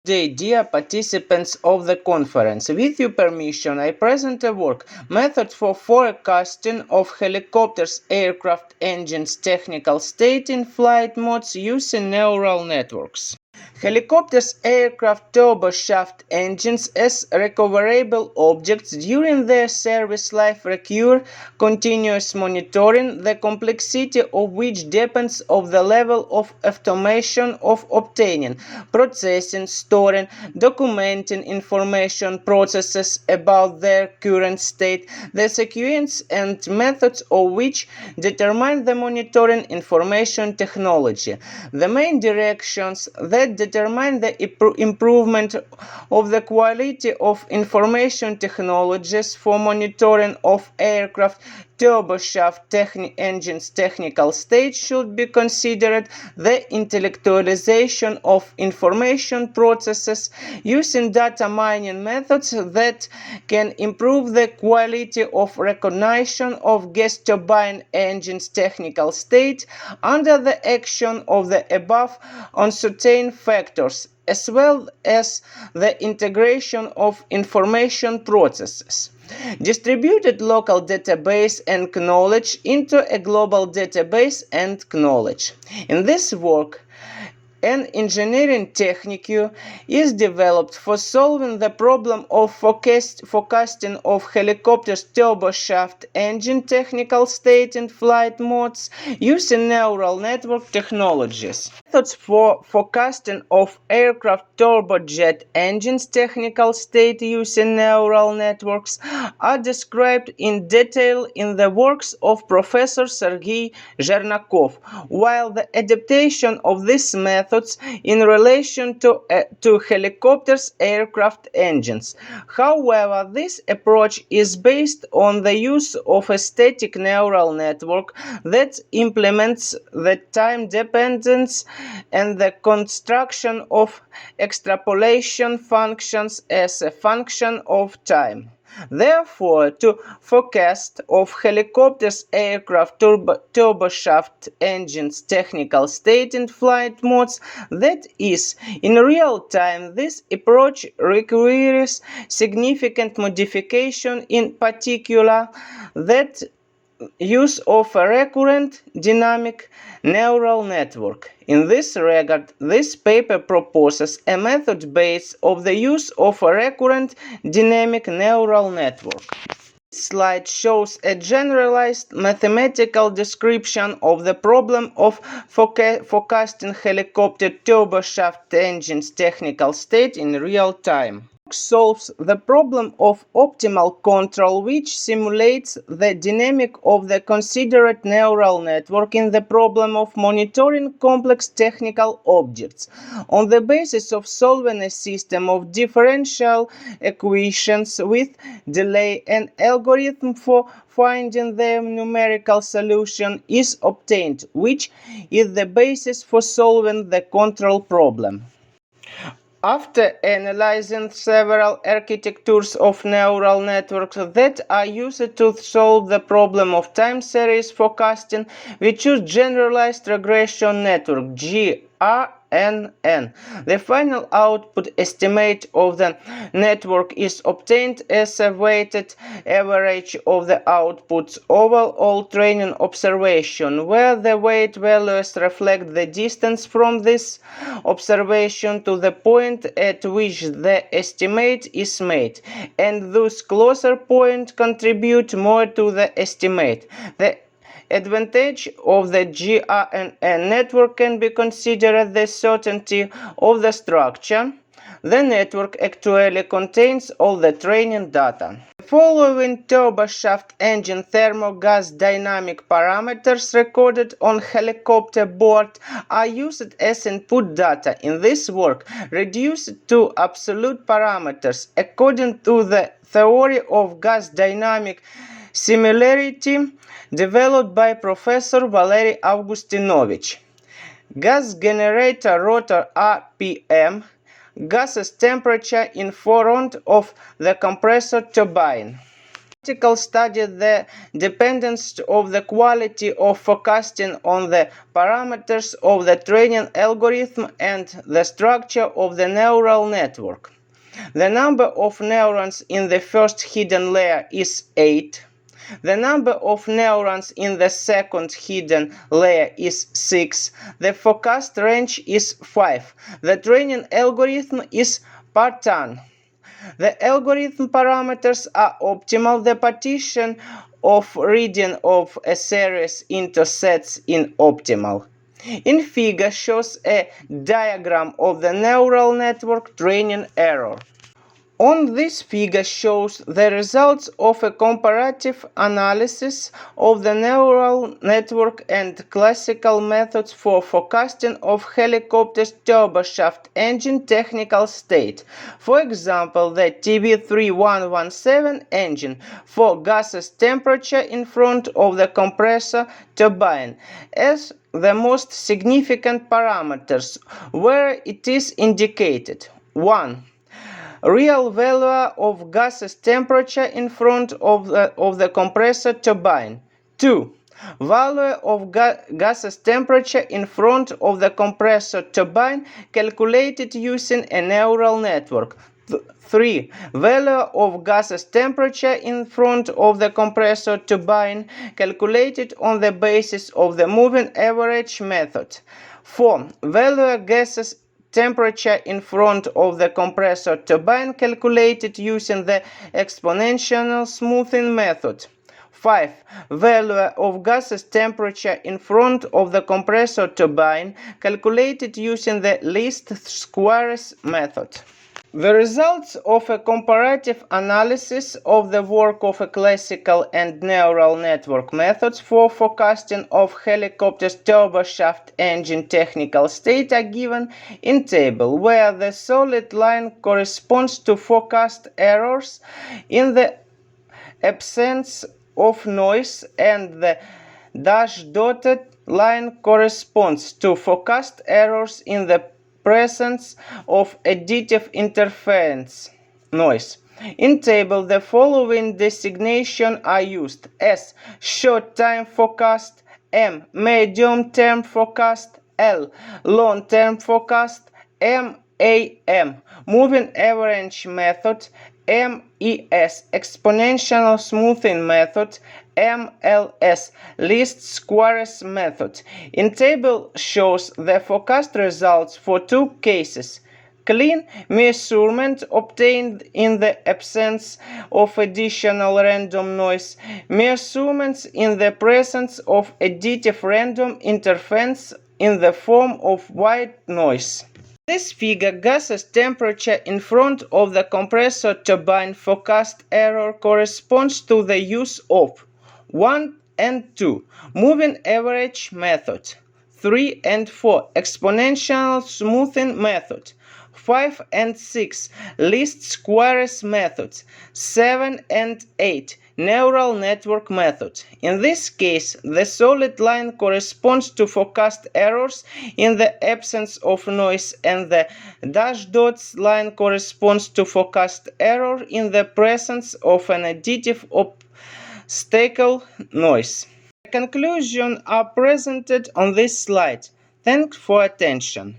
day, dear participants of the conference. With your permission, I present a work, Method for Forecasting of Helicopters, Aircraft Engines Technical State in Flight Modes using Neural Networks. Helicopters, aircraft, turboshaft engines as recoverable objects during their service life require continuous monitoring, the complexity of which depends on the level of automation of obtaining, processing, storing, documenting information processes about their current state, the sequence and methods of which determine the monitoring information technology. The main directions that determine the improvement of the quality of information technologies for monitoring of aircraft turboshaft engines technical state should be considered the intellectualization of information processes using data mining methods that can improve the quality of recognition of gas turbine engines technical state under the action of the above uncertain factors, as well as the integration of information processes. Distributed local database and knowledge into a global database and knowledge. In this work, an engineering technique is developed for solving the problem of forecasting of helicopters' turboshaft engine technical state and flight modes using neural network technologies. Methods for forecasting of aircraft turbojet engines technical state using neural networks are described in detail in the works of Professor Serhii, while the adaptation of these methods in relation to helicopters' aircraft engines. However, this approach is based on the use of a static neural network that implements the time dependence and the construction of extrapolation functions as a function of time. Therefore, to forecast of helicopters, aircraft, turboshaft engines technical state and flight modes, that is, in real time, this approach requires significant modification, in particular, that use of a recurrent dynamic neural network. In this regard, this paper proposes a method based on the use of a recurrent dynamic neural network. This slide shows a generalized mathematical description of the problem of forecasting helicopter turboshaft engines technical state in real time. Solves the problem of optimal control, which simulates the dynamic of the considered neural network in the problem of monitoring complex technical objects. On the basis of solving a system of differential equations with delay, an algorithm for finding their numerical solution is obtained, which is the basis for solving the control problem. After analyzing several architectures of neural networks that are used to solve the problem of time series forecasting, we choose generalized regression network GRNN. The final output estimate of the network is obtained as a weighted average of the outputs over all training observation, where the weight values reflect the distance from this observation to the point at which the estimate is made, and thus closer points contribute more to the estimate. The advantage of the GRNN network can be considered the certainty of the structure. The network actually contains all the training data. The following turboshaft engine thermo-gas dynamic parameters recorded on helicopter board are used as input data in this work, reduced to absolute parameters according to the theory of gas dynamic similarity developed by Professor Valery Augustinovich. Gas generator rotor RPM, gases temperature in front of the compressor turbine. article studied the dependence of the quality of forecasting on the parameters of the training algorithm and the structure of the neural network. The number of neurons in the first hidden layer is 8. The number of neurons in the second hidden layer is 6. The forecast range is 5. The training algorithm is Spartan. The algorithm parameters are optimal. The partition of reading of a series into sets in optimal. In figure shows a diagram of the neural network training error. On this figure shows the results of a comparative analysis of the neural network and classical methods for forecasting of helicopter's turboshaft engine technical state. For example, the TB3117 engine for gaseous temperature in front of the compressor turbine as the most significant parameters where it is indicated. 1. Real value of gaseous temperature in front of the compressor turbine. 2. Value of gaseous temperature in front of the compressor turbine calculated using a neural network. 3. Value of gaseous temperature in front of the compressor turbine calculated on the basis of the moving average method. 4. Value gaseous temperature in front of the compressor turbine calculated using the exponential smoothing method. 5. Value of gaseous temperature in front of the compressor turbine calculated using the least squares method. The results of a comparative analysis of the work of a classical and neural network methods for forecasting of helicopter's turboshaft engine technical state are given in table, where the solid line corresponds to forecast errors in the absence of noise and the dash-dotted line corresponds to forecast errors in the presence of additive interference noise. In table, the following designations are used: S. Short-term forecast, M. Medium-term forecast, L. Long-term forecast, MAM. Moving average method, MES. Exponential smoothing method, MLS. Least squares method. In table shows the forecast results for two cases: clean measurement obtained in the absence of additional random noise, measurements in the presence of additive random interference in the form of white noise. This figure, gaseous temperature in front of the compressor turbine forecast error corresponds to the use of 1 and 2, moving average method; 3 and 4, exponential smoothing method; 5 and 6, least squares method; 7 and 8, neural network method. In this case, the solid line corresponds to forecast errors in the absence of noise, and the dashed dots line corresponds to forecast error in the presence of an additive obstacle noise. The conclusions are presented on this slide. Thanks for attention.